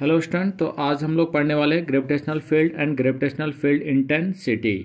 Hello student, तो आज हम लोग पढ़ने वाले हैं gravitational field and gravitational field intensity.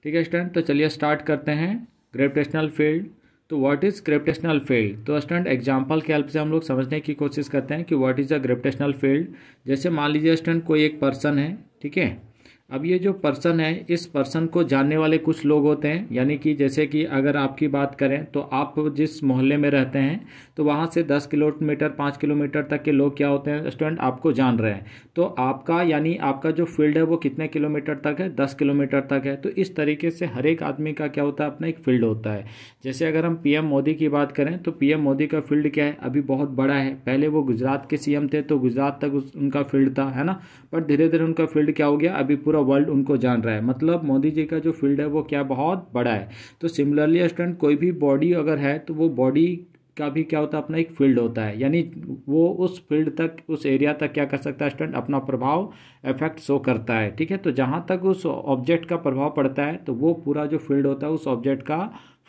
ठीक है स्टूडेंट, तो चलिए स्टार्ट करते हैं। ग्रेविटेशनल फील्ड, तो व्हाट इज़ ग्रेविटेशनल फील्ड। तो स्टूडेंट एग्जांपल के हेल्प से हम लोग समझने की कोशिश करते हैं कि what is a gravitational field. जैसे मान लीजिए स्टूडेंट कोई एक पर्सन है, ठीक है। अब ये जो पर्सन है, इस पर्सन को जानने वाले कुछ लोग होते हैं, यानी कि जैसे कि अगर आपकी बात करें तो आप जिस मोहल्ले में रहते हैं तो वहाँ से 10 किलोमीटर 5 किलोमीटर तक के लोग क्या होते हैं स्टूडेंट, आपको जान रहे हैं। तो आपका यानी आपका जो फील्ड है वो कितने किलोमीटर तक है, 10 किलोमीटर तक है। तो इस तरीके से हर एक आदमी का क्या होता है, अपना एक फील्ड होता है। जैसे अगर हम पीएम मोदी की बात करें तो पीएम मोदी का फील्ड क्या है, अभी बहुत बड़ा है। पहले वो गुजरात के सीएम थे तो गुजरात तक उनका फील्ड था, है ना। बट धीरे धीरे उनका फील्ड क्या हो गया, अभी पूरा वर्ल्ड उनको जान रहा है। मतलब मोदी जी का जो फील्ड है वो क्या बहुत बड़ा है। तो सिमिलरली स्टूडेंट कोई भी बॉडी अगर है तो वो बॉडी का भी क्या होता है, अपना एक फील्ड होता है। यानी वो उस फील्ड तक, उस एरिया तक क्या कर सकता है स्टूडेंट, अपना प्रभाव इफेक्ट शो करता है। ठीक है, तो जहाँ तक उस ऑब्जेक्ट का प्रभाव पड़ता है तो वो पूरा जो फील्ड होता है उस ऑब्जेक्ट का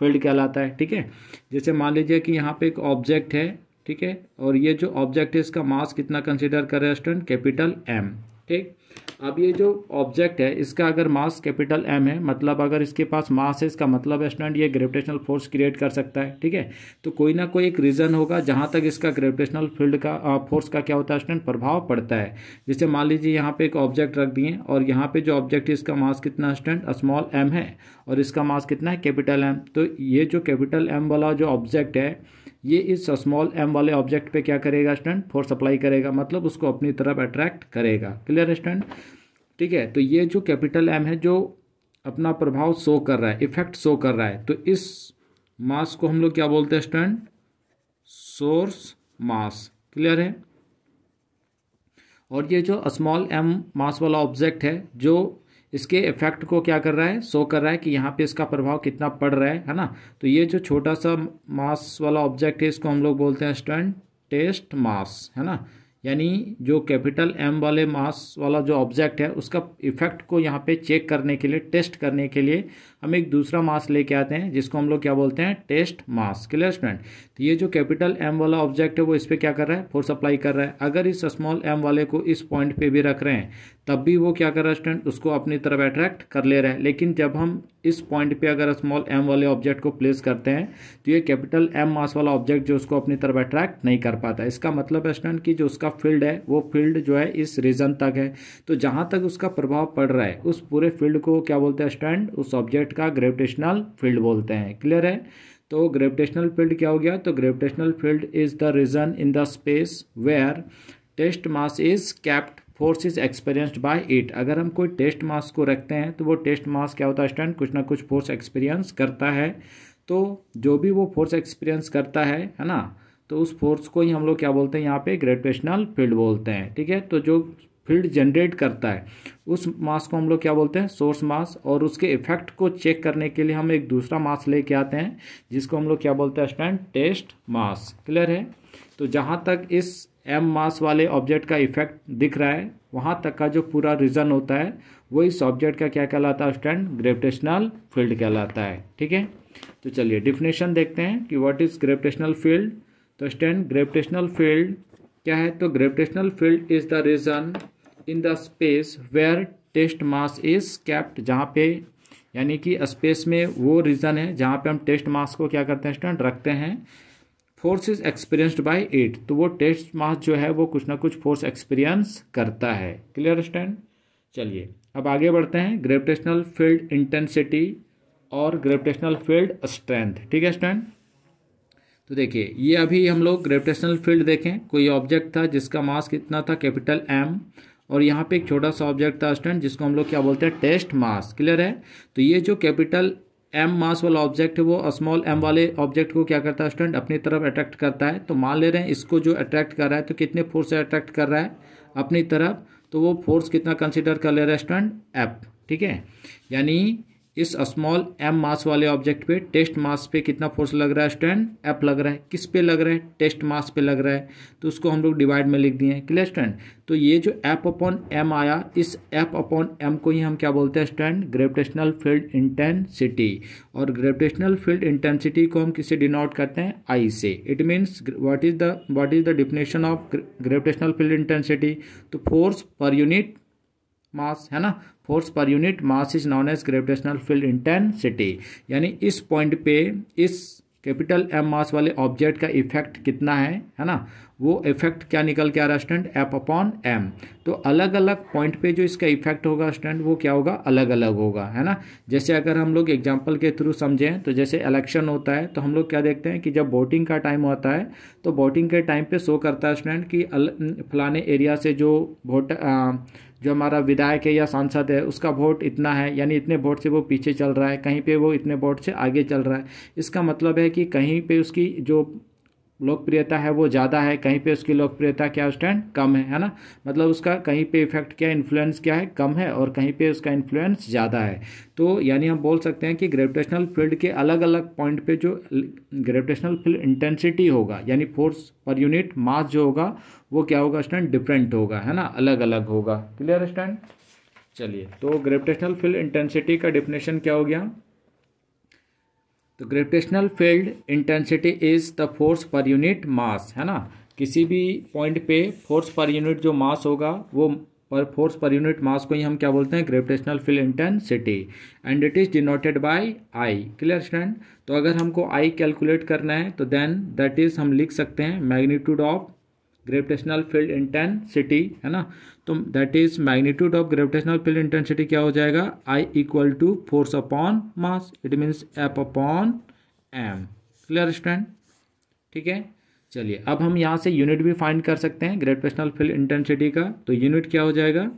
फील्ड कहलाता है। ठीक है, जैसे मान लीजिए कि यहाँ पे एक ऑब्जेक्ट है, ठीक है, और ये जो ऑब्जेक्ट है इसका मास कितना कंसिडर कर रहे हैं स्टूडेंट, कैपिटल एम। ठीक, अब ये जो ऑब्जेक्ट है इसका अगर मास कैपिटल एम है, मतलब अगर इसके पास मास है, इसका मतलब स्टूडेंट ये ग्रेविटेशनल फोर्स क्रिएट कर सकता है। ठीक है, तो कोई ना कोई एक रीजन होगा जहां तक इसका ग्रेविटेशनल फील्ड का फोर्स का क्या होता है स्टूडेंट, प्रभाव पड़ता है। जैसे मान लीजिए यहाँ पे एक ऑब्जेक्ट रख दिए और यहाँ पे जो ऑब्जेक्ट है इसका मास कितना स्टूडेंट, स्मॉल एम है, और इसका मास कितना है, कैपिटल एम। तो ये जो कैपिटल एम वाला जो ऑब्जेक्ट है ये इस स्मॉल एम वाले ऑब्जेक्ट पे क्या करेगा स्टूडेंट, फोर्स अप्लाई करेगा, मतलब उसको अपनी तरफ अट्रैक्ट करेगा। Clear student. ठीक है, तो ये जो कैपिटल एम है जो अपना प्रभाव शो कर रहा है, इफेक्ट शो कर रहा है, तो इस मास को हम लोग क्या बोलते हैं स्टूडेंट, सोर्स मास। क्लियर है। और ये जो स्मॉल एम मास वाला ऑब्जेक्ट है जो इसके इफेक्ट को क्या कर रहा है, शो कर रहा है कि यहाँ पे इसका प्रभाव कितना पड़ रहा है ना। तो ये जो छोटा सा मास वाला ऑब्जेक्ट है इसको हम लोग बोलते हैं स्टूडेंट टेस्ट मास, है ना। यानी जो कैपिटल एम वाले मास वाला जो ऑब्जेक्ट है उसका इफेक्ट को यहाँ पे चेक करने के लिए, टेस्ट करने के लिए हम एक दूसरा मास लेके आते हैं जिसको हम लोग क्या बोलते हैं, टेस्ट मास। Clear student. तो ये जो कैपिटल एम वाला ऑब्जेक्ट है वो इस पर क्या कर रहा है, फोर्स अप्लाई कर रहा है। अगर इस स्मॉल एम वाले को इस पॉइंट पे भी रख रहे हैं तब भी वो क्या कर रहा है स्टूडेंट, उसको अपनी तरफ अट्रैक्ट कर ले रहा है। लेकिन जब हम इस पॉइंट पे अगर स्मॉल एम वाले ऑब्जेक्ट को प्लेस करते हैं तो ये कैपिटल एम मास वाला ऑब्जेक्ट जो उसको अपनी तरफ अट्रैक्ट नहीं कर पाता। इसका मतलब है स्टूडेंट कि जो उसका फील्ड है वो फील्ड जो है इस रीजन तक है। तो जहां तक उसका प्रभाव पड़ रहा है उस पूरे फील्ड को क्या बोलते हैं स्टूडेंट, उस ऑब्जेक्ट का ग्रेविटेशनल फील्ड बोलते हैं। क्लियर है। तो ग्रेविटेशनल फील्ड क्या हो गया, तो gravitational field is the region in the space where test mass is kept, force is experienced by it. अगर हम कोई टेस्ट मास को रखते हैं तो वो टेस्ट मास क्या होता है स्टूडेंट, कुछ ना कुछ फोर्स एक्सपीरियंस करता है। तो जो भी वो फोर्स एक्सपीरियंस करता है ना, तो उस फोर्स को ही हम लोग क्या बोलते हैं, यहाँ पे ग्रेविटेशनल फील्ड बोलते हैं। ठीक है, तो जो फील्ड जनरेट करता है उस मास को हम लोग क्या बोलते हैं, सोर्स मास। और उसके इफेक्ट को चेक करने के लिए हम एक दूसरा मास लेके आते हैं जिसको हम लोग क्या बोलते हैं स्टूडेंट, टेस्ट मास। क्लियर है। तो जहाँ तक इस एम मास वाले ऑब्जेक्ट का इफेक्ट दिख रहा है वहाँ तक का जो पूरा रीजन होता है वो इस ऑब्जेक्ट का क्या कहलाता है स्टूडेंट, ग्रेविटेशनल फील्ड कहलाता है। ठीक है, तो चलिए डिफिनेशन देखते हैं कि व्हाट इज ग्रेविटेशनल फील्ड। तो स्टूडेंट ग्रेविटेशनल फील्ड क्या है, तो gravitational field is the region in the space where test mass is kept. जहाँ पे यानी कि स्पेस में वो रीजन है जहाँ पे हम टेस्ट मास को क्या करते हैं स्टूडेंट, रखते हैं। Force is experienced by it, तो वो टेस्ट मास जो है वो कुछ ना कुछ फोर्स एक्सपीरियंस करता है। Clear student. चलिए अब आगे बढ़ते हैं, ग्रेविटेशनल फील्ड इंटेंसिटी और ग्रेविटेशनल फील्ड स्ट्रेंथ। ठीक है स्टूडेंट। तो देखिए ये अभी हम लोग ग्रेविटेशनल फील्ड देखें, कोई ऑब्जेक्ट था जिसका मास कितना था, कैपिटल एम, और यहाँ पे एक छोटा सा ऑब्जेक्ट था स्टूडेंट जिसको हम लोग क्या बोलते हैं, टेस्ट मास। क्लियर है। तो ये जो कैपिटल एम मास वाला ऑब्जेक्ट है वो स्मॉल एम वाले ऑब्जेक्ट को क्या करता है स्टूडेंट, अपनी तरफ अट्रैक्ट करता है। तो मान ले रहे हैं इसको जो अट्रैक्ट कर रहा है तो कितने फोर्स से अट्रैक्ट कर रहा है, अपनी तरफ, तो वो फोर्स कितना कंसिडर कर ले रहा है स्टूडेंट, एफ। ठीक है, यानी इस स्मॉल m मास वाले ऑब्जेक्ट पे टेस्ट मास पे कितना फोर्स लग रहा है स्टूडेंट, F लग रहा है। किस पे लग रहा है, टेस्ट मास पे लग रहा है, तो उसको हम लोग डिवाइड में लिख दिए हैं। Clear student. तो ये जो F अपॉन m आया, इस F अपॉन m को ही हम क्या बोलते हैं स्टूडेंट, ग्रेविटेशनल फील्ड इंटेंसिटी। और ग्रेविटेशनल फील्ड इंटेंसिटी को हम किससे डिनोट करते हैं, I से। It means what is the definition of gravitational field intensity, तो फोर्स पर यूनिट मास, है ना, force per unit mass is known as gravitational field intensity. यानी इस पॉइंट पे इस कैपिटल M मास वाले ऑब्जेक्ट का इफेक्ट कितना है ना, वो इफेक्ट क्या निकल के आ रहा है स्टूडेंट, F अपॉन M। तो अलग अलग पॉइंट पे जो इसका इफेक्ट होगा स्टूडेंट, वो क्या होगा, अलग अलग होगा, है ना। जैसे अगर हम लोग एग्जांपल के थ्रू समझें तो जैसे इलेक्शन होता है तो हम लोग क्या देखते हैं कि जब वोटिंग का टाइम होता है तो वोटिंग के टाइम पे शो करता है स्टूडेंट कि फलाने एरिया से जो वोट जो हमारा विधायक है या सांसद है उसका वोट इतना है, यानी इतने वोट से वो पीछे चल रहा है, कहीं पे वो इतने वोट से आगे चल रहा है। इसका मतलब है कि कहीं पे उसकी जो लोकप्रियता है वो ज़्यादा है, कहीं पे उसकी लोकप्रियता क्या स्टूडेंट, कम है ना। मतलब उसका कहीं पे इफेक्ट क्या, इन्फ्लुएंस क्या है, कम है, और कहीं पे उसका इन्फ्लुएंस ज़्यादा है। तो यानी हम बोल सकते हैं कि ग्रेविटेशनल फील्ड के अलग अलग पॉइंट पे जो ग्रेविटेशनल फील्ड इंटेंसिटी होगा, यानी फोर्स पर यूनिट मास जो होगा वो क्या होगा स्टूडेंट, डिफरेंट होगा, है ना, अलग अलग होगा। Clear student. चलिए, तो ग्रेविटेशनल फील्ड इंटेंसिटी का डिफिनेशन क्या हो गया, तो gravitational field intensity is the force per unit mass, है ना। किसी भी पॉइंट पे फोर्स पर यूनिट जो मास होगा वो फोर्स पर यूनिट मास को ही हम क्या बोलते हैं, gravitational field intensity, and it is denoted by I. Clear student. तो अगर हमको आई कैलकुलेट करना है तो देन दैट इज हम लिख सकते हैं magnitude of gravitational field intensity, है ना। तो that is magnitude of gravitational field intensity क्या हो जाएगा, I equal to force upon mass, it means F upon M। Clear student, ठीक है। चलिए, अब हम यहाँ से यूनिट भी फाइंड कर सकते हैं ग्रेविटेशनल फील्ड इंटेंसिटी का। तो यूनिट क्या हो जाएगा,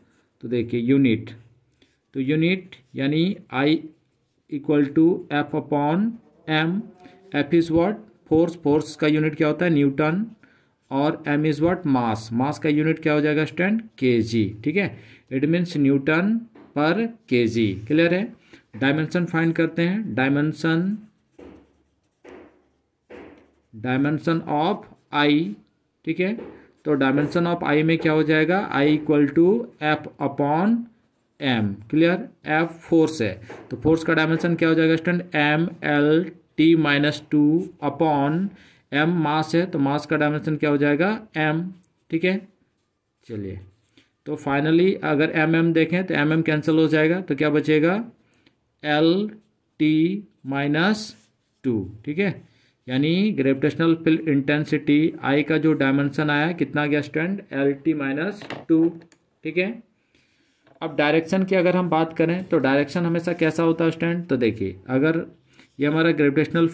तो देखिए यूनिट, तो यूनिट यानी I equal to F upon M। F is what, force, force का यूनिट क्या होता है, न्यूटन, और m is what, mass, mass का यूनिट क्या हो जाएगा स्टूडेंट, kg। ठीक है, it means newton per kg। Clear है। डायमेंशन फाइंड करते हैं, डायमेंशन ऑफ I। ठीक है, तो डायमेंशन ऑफ I में क्या हो जाएगा, I equal to F upon M। Clear, F force है तो फोर्स का डायमेंशन क्या हो जाएगा स्टूडेंट, MLT-2 अपॉन M मास है तो मास का डायमेंशन क्या हो जाएगा, M। ठीक है। चलिए, तो फाइनली अगर mm देखें तो mm कैंसिल हो जाएगा तो क्या बचेगा, LT-2। ठीक है, यानी ग्रेविटेशनल फील्ड इंटेंसिटी I का जो डायमेंशन आया कितना गया स्टूडेंट, LT-2। ठीक है। अब डायरेक्शन की अगर हम बात करें तो डायरेक्शन हमेशा कैसा होता है स्टूडेंट, तो देखिए अगर ये हमारा ग्रेविटेशनल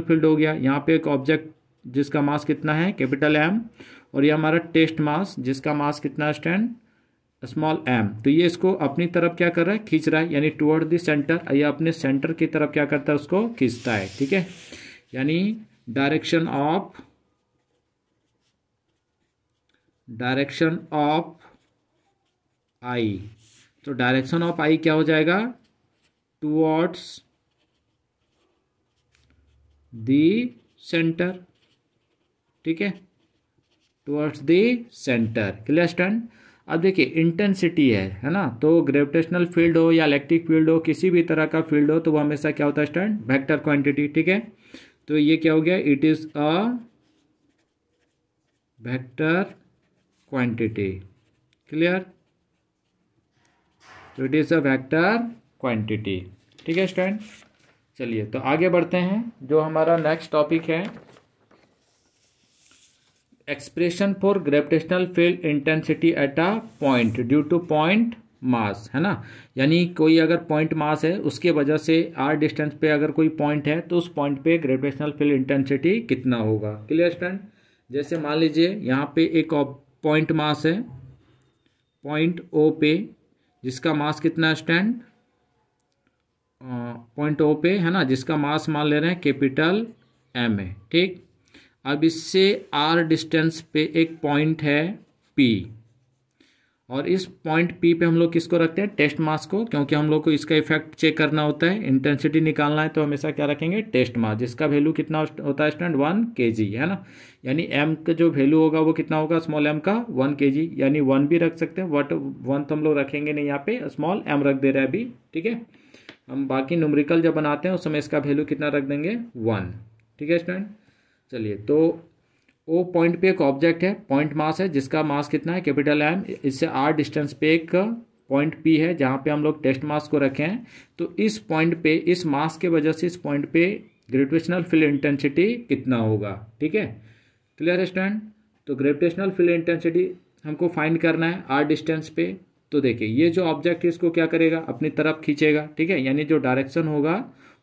फील्ड हो गया, यहाँ पे एक ऑब्जेक्ट जिसका मास कितना है, कैपिटल M, और ये हमारा टेस्ट मास जिसका मास कितना है स्टूडेंट, स्मॉल m। तो ये इसको अपनी तरफ क्या कर रहा है, खींच रहा है, यानी टुवर्ड द सेंटर, या अपने सेंटर की तरफ क्या करता है, उसको खींचता है। ठीक है, यानी डायरेक्शन ऑफ I, तो डायरेक्शन ऑफ I क्या हो जाएगा, टुवर्ड्स दी सेंटर। ठीक है, towards the centre. Clear student. अब देखिए इंटेंसिटी है ना, तो ग्रेविटेशनल फील्ड हो या इलेक्ट्रिक फील्ड हो, किसी भी तरह का फील्ड हो, तो वो हमेशा क्या होता है स्टूडेंट, वेक्टर क्वांटिटी। ठीक है, तो ये क्या हो गया, it is a vector quantity. Clear, तो it is a vector quantity. ठीक है स्टूडेंट। चलिए, तो आगे बढ़ते हैं, जो हमारा नेक्स्ट टॉपिक है, expression for gravitational field intensity at a point due two point mass, है ना। यानी कोई अगर पॉइंट मास है उसके वजह से r डिस्टेंस पे अगर कोई पॉइंट है तो उस पॉइंट पे ग्रेविटेशनल फील्ड इंटेंसिटी कितना होगा। Clear student. जैसे मान लीजिए यहाँ पे एक पॉइंट मास है, पॉइंट O पे, जिसका मास कितना है स्टूडेंट, पॉइंट O पे, है ना, जिसका मास मान ले रहे हैं कैपिटल M है। ठीक, अब इससे r डिस्टेंस पे एक पॉइंट है P, और इस पॉइंट पी पे हम लोग किसको रखते हैं, टेस्ट मास को, क्योंकि हम लोग को इसका इफेक्ट चेक करना होता है, इंटेंसिटी निकालना है, तो हमेशा क्या रखेंगे, टेस्ट मास, जिसका वैल्यू कितना होता है स्टूडेंट, 1 kg, है ना। यानी एम का जो वैल्यू होगा वो कितना होगा, स्मॉल एम का 1 kg, यानी 1 भी रख सकते हैं, बट 1 तो हम लोग रखेंगे नहीं, यहाँ पे स्मॉल एम रख दे रहे हैं अभी, ठीक है। हम बाकी न्यूमेरिकल जब बनाते हैं उस समय इसका वैल्यू कितना रख देंगे, 1, ठीक है स्टूडेंट। चलिए, तो ओ पॉइंट पे एक ऑब्जेक्ट है, पॉइंट मास है, जिसका मास कितना है, कैपिटल एम, इससे आर डिस्टेंस पे एक पॉइंट पी है जहाँ पे हम लोग टेस्ट मास को रखे हैं। तो इस पॉइंट पे, इस मास के वजह से इस पॉइंट पे ग्रेविटेशनल फील्ड इंटेंसिटी कितना होगा, ठीक है, क्लियर है स्टूडेंट। तो ग्रेविटेशनल फील्ड इंटेंसिटी हमको फाइंड करना है आर डिस्टेंस पे। तो देखिए, ये जो ऑब्जेक्ट है इसको क्या करेगा, अपनी तरफ खींचेगा, ठीक है, यानी जो डायरेक्शन होगा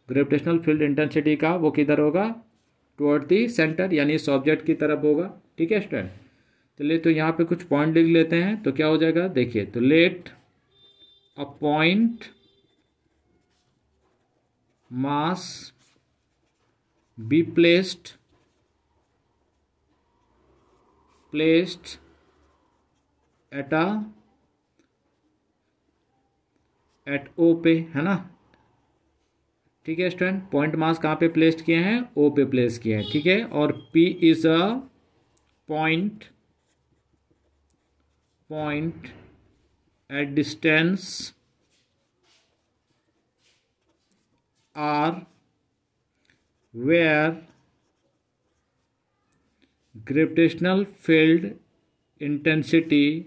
ग्रेविटेशनल फील्ड इंटेंसिटी का वो किधर होगा, टुवर्ड दी सेंटर, यानी इस ऑब्जेक्ट की तरफ होगा, ठीक है स्टूडेंट। चलिए, तो यहाँ पे कुछ पॉइंट लिख लेते हैं, तो क्या हो जाएगा, देखिए, तो let a point mass be placed at O पे, है ना, ठीक है स्टूडेंट। पॉइंट मास कहाँ पे प्लेस्ड किए हैं, ओ पे प्लेस किए हैं, ठीक है। और P is a point at distance R where gravitational field intensity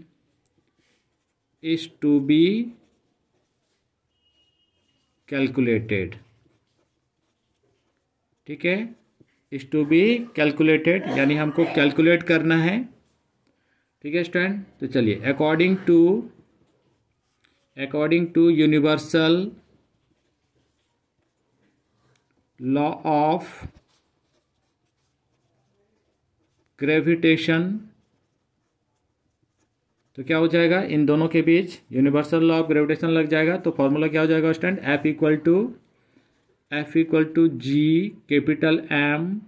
is to be calculated, ठीक है, इज टू बी कैलकुलेटेड, यानी हमको कैलकुलेट करना है, ठीक है स्टूडेंट। तो चलिए, according to universal law of gravitation, तो क्या हो जाएगा, इन दोनों के बीच यूनिवर्सल लॉ ऑफ ग्रेविटेशन लग जाएगा। तो फॉर्मूला क्या हो जाएगा student, F equal to G capital M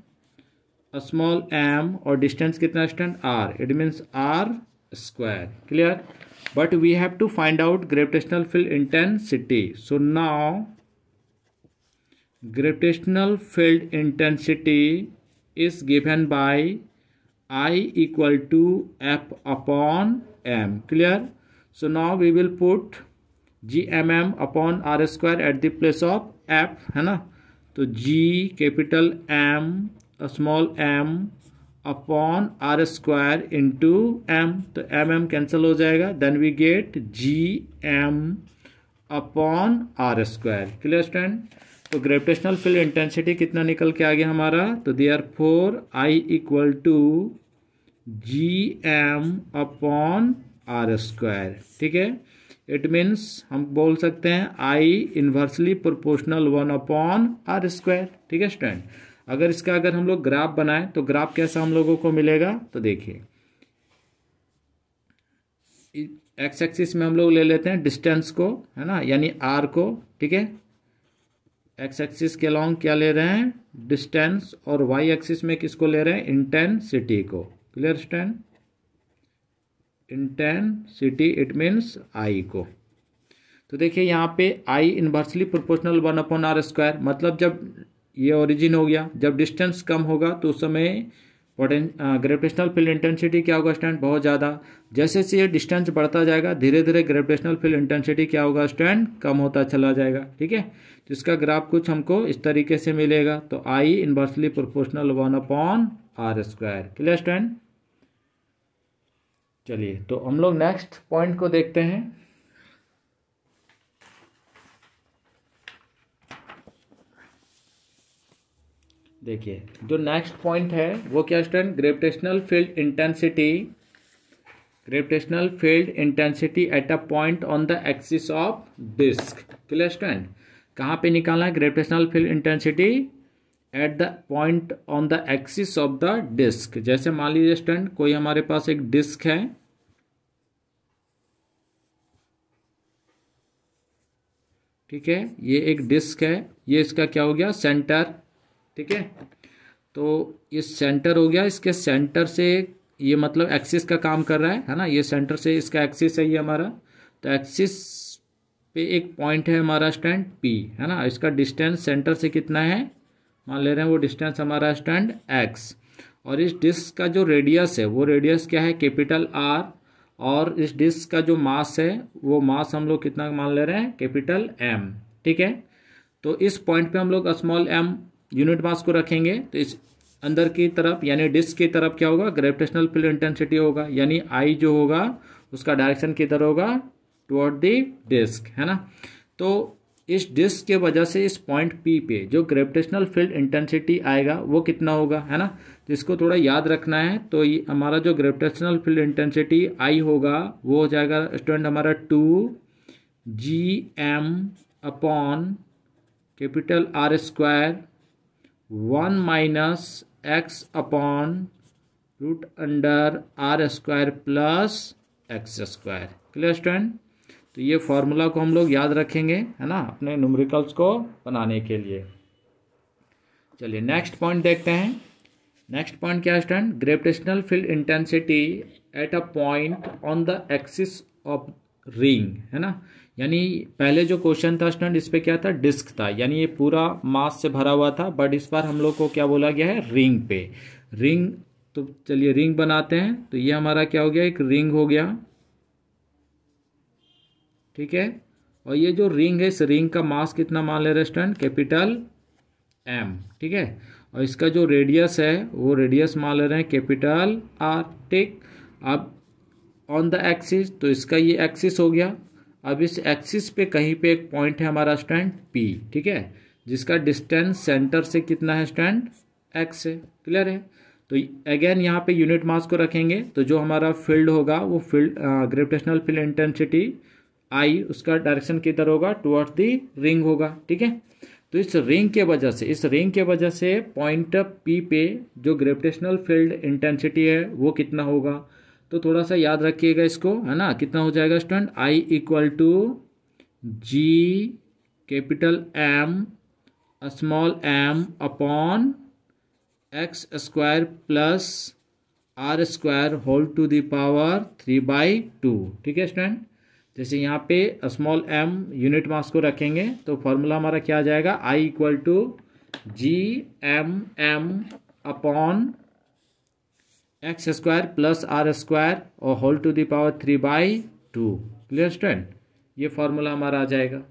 small m, और डिस्टेंस कितना student, R, it means R square, clear. But we have to find out gravitational field intensity. So now gravitational field intensity is given by I equal to F upon M, clear. So now we will put GMM upon R square at the place of F, है ना। तो G capital M small m upon R square into M, तो MM cancel हो जाएगा, then we get GM upon R square, clear student. तो gravitational field intensity कितना निकल के आ गया हमारा, तो therefore I equal to GM upon R square, ठीक है। इट मीन्स हम बोल सकते हैं I inversely proportional 1 upon R square, ठीक है स्टूडेंट। अगर हम लोग ग्राफ बनाएं तो ग्राफ कैसा हम लोगों को मिलेगा, तो देखिए एक्स एक्सिस में हम लोग ले लेते हैं डिस्टेंस को, है ना, यानी R को, ठीक है। एक्स एक्सिस के अलॉन्ग क्या ले रहे हैं, डिस्टेंस, और वाई एक्सिस में किसको ले रहे हैं, इंटेंसिटी को, clear student. Intensity it means I को। तो देखिए यहाँ पे I inversely proportional 1 upon R square, मतलब जब ये ओरिजिन हो गया, जब डिस्टेंस कम होगा तो उस समय ग्रेविटेशनल फील्ड इंटेंसिटी क्या होगा स्टूडेंट, बहुत ज़्यादा। जैसे जैसे ये डिस्टेंस बढ़ता जाएगा धीरे धीरे ग्रेविटेशनल फील्ड इंटेंसिटी क्या होगा स्टूडेंट, कम होता चला जाएगा, ठीक है। तो इसका ग्राफ कुछ हमको इस तरीके से मिलेगा, तो I inversely proportional 1 upon R square, clear student. चलिए तो हम लोग नेक्स्ट पॉइंट को देखते हैं। देखिए जो नेक्स्ट पॉइंट है वो क्या student, gravitational field intensity at a point on the axis of disc, clear student. कहाँ पे निकालना है gravitational field intensity, at the point on the axis of the disc. जैसे मान लीजिए स्टूडेंट कोई हमारे पास एक डिस्क है, ठीक है, ये एक डिस्क है, ये इसका क्या हो गया सेंटर, ठीक है। तो ये सेंटर हो गया, इसके सेंटर से ये मतलब एक्सिस का काम कर रहा है ना, ये सेंटर से इसका एक्सिस है ये हमारा। तो एक्सिस पे एक पॉइंट है हमारा स्टैंड P, है ना। इसका डिस्टेंस सेंटर से कितना है, मान ले रहे हैं वो डिस्टेंस हमारा स्टैंड x। और इस डिस्क का जो रेडियस है वो रेडियस क्या है, कैपिटल R। और इस डिस्क का जो मास है वो मास हम लोग कितना मान ले रहे हैं, कैपिटल M। ठीक है, तो इस पॉइंट पे हम लोग स्मॉल m यूनिट मास को रखेंगे। तो इस अंदर की तरफ यानी डिस्क की तरफ क्या होगा, ग्रेविटेशनल फील्ड इंटेंसिटी होगा, यानी I जो होगा उसका डायरेक्शन किधर होगा, टुवर्ड द डिस्क, है ना। तो इस डिस्क के वजह से इस पॉइंट P पे जो ग्रेविटेशनल फील्ड इंटेंसिटी आएगा वो कितना होगा, है ना। तो इसको थोड़ा याद रखना है। तो ये हमारा जो ग्रेविटेशनल फील्ड इंटेंसिटी I होगा वो हो जाएगा स्टूडेंट हमारा 2Gm upon capital R square 1 minus x upon root under R square plus x square. Clear student. तो ये फॉर्मूला को हम लोग याद रखेंगे, है ना, अपने न्यूमेरिकल्स को बनाने के लिए। चलिए नेक्स्ट पॉइंट देखते हैं। नेक्स्ट पॉइंट क्या है student, gravitational field intensity at a point on the axis of ring, है ना। यानी पहले जो क्वेश्चन था स्टूडेंट इस पे क्या था, डिस्क था, यानी ये पूरा मास से भरा हुआ था। बट इस बार हम लोग को क्या बोला गया है, रिंग पे। रिंग, तो चलिए रिंग बनाते हैं। तो ये हमारा क्या हो गया, एक रिंग हो गया, ठीक है। और ये जो रिंग है इस रिंग का मास कितना मान ले रहे स्टूडेंट, कैपिटल M, ठीक है। और इसका जो रेडियस है वो रेडियस मान ले रहे हैं कैपिटल R, ठीक। अब ऑन द एक्सिस, तो इसका ये एक्सिस हो गया। अब इस एक्सिस पे कहीं पे एक पॉइंट है हमारा स्टैंड P, ठीक है, जिसका डिस्टेंस सेंटर से कितना है स्टैंड x है। क्लियर है। तो अगेन यहाँ पे यूनिट मास को रखेंगे। तो जो हमारा फील्ड होगा वो field gravitational field intensity I, उसका डायरेक्शन किधर होगा, टुवर्ड्स द रिंग होगा, ठीक है। तो इस रिंग के वजह से पॉइंट P पे जो ग्रेविटेशनल फील्ड इंटेंसिटी है वो कितना होगा। तो थोड़ा सा याद रखिएगा इसको, है ना। कितना हो जाएगा student, I equal to G capital M small m upon x square plus R square whole to the power 3/2, ठीक है स्टूडेंट। जैसे यहाँ पे स्मॉल m यूनिट मास को रखेंगे तो फॉर्मूला हमारा क्या आ जाएगा, I equal to Gm upon x square plus R square और whole to the power 3/2। Clear student, ये फॉर्मूला हमारा आ जाएगा।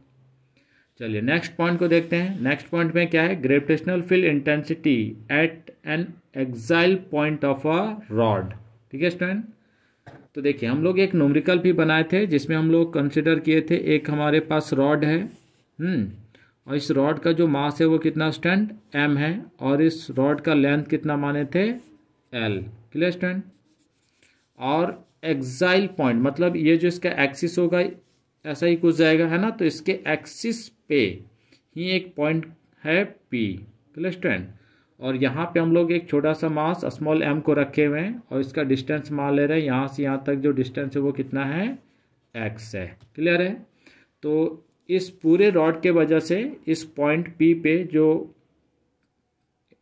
चलिए नेक्स्ट पॉइंट को देखते हैं। नेक्स्ट पॉइंट में क्या है, gravitational field intensity at an axial point of a rod, ठीक है स्टूडेंट। तो देखिए हम लोग एक न्यूमेरिकल भी बनाए थे जिसमें हम लोग कंसिडर किए थे, एक हमारे पास रॉड है, और इस रॉड का जो मास है वो कितना स्टूडेंट m है, और इस रॉड का लेंथ कितना माने थे l। Clear student. और एक्साइल पॉइंट मतलब ये जो इसका एक्सिस होगा ऐसा ही कुछ जाएगा, है ना। तो इसके एक्सिस पे ही एक पॉइंट है P। Clear student. और यहाँ पे हम लोग एक छोटा सा मास स्मॉल m को रखे हुए हैं और इसका डिस्टेंस मान ले रहे हैं, यहाँ से यहाँ तक जो डिस्टेंस है वो कितना है, x है। क्लियर है। तो इस पूरे रॉड के वजह से इस पॉइंट P पे जो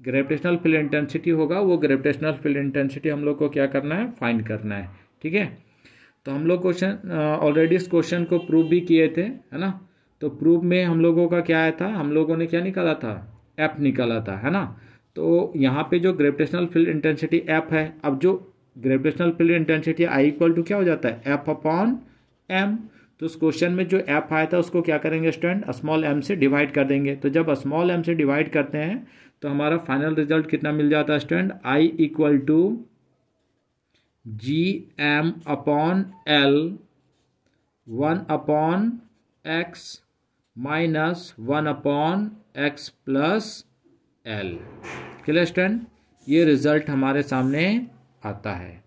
ग्रेविटेशनल फील्ड इंटेंसिटी होगा वो ग्रेविटेशनल फील्ड इंटेंसिटी हम लोग को क्या करना है, फाइंड करना है, ठीक है। तो हम लोग क्वेश्चन ऑलरेडी इस क्वेश्चन को प्रूव भी किए थे, है ना। तो प्रूव में हम लोगों का क्या आया था, हम लोगों ने क्या निकाला था, F निकाला था, है ना। तो यहाँ पे जो ग्रेविटेशनल फील्ड इंटेंसिटी F है, अब जो gravitational field intensity I equal to क्या हो जाता है, F अपॉन M। तो उस क्वेश्चन में जो F आया था उसको क्या करेंगे स्टूडेंट, स्मॉल m से डिवाइड कर देंगे। तो जब स्मॉल m से डिवाइड करते हैं तो हमारा फाइनल रिजल्ट कितना मिल जाता है student, I equal to Gm upon L 1 upon x minus 1 upon x plus L। Clear student, ये रिजल्ट हमारे सामने आता है।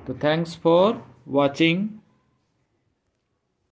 तो थैंक्स फॉर वॉचिंग।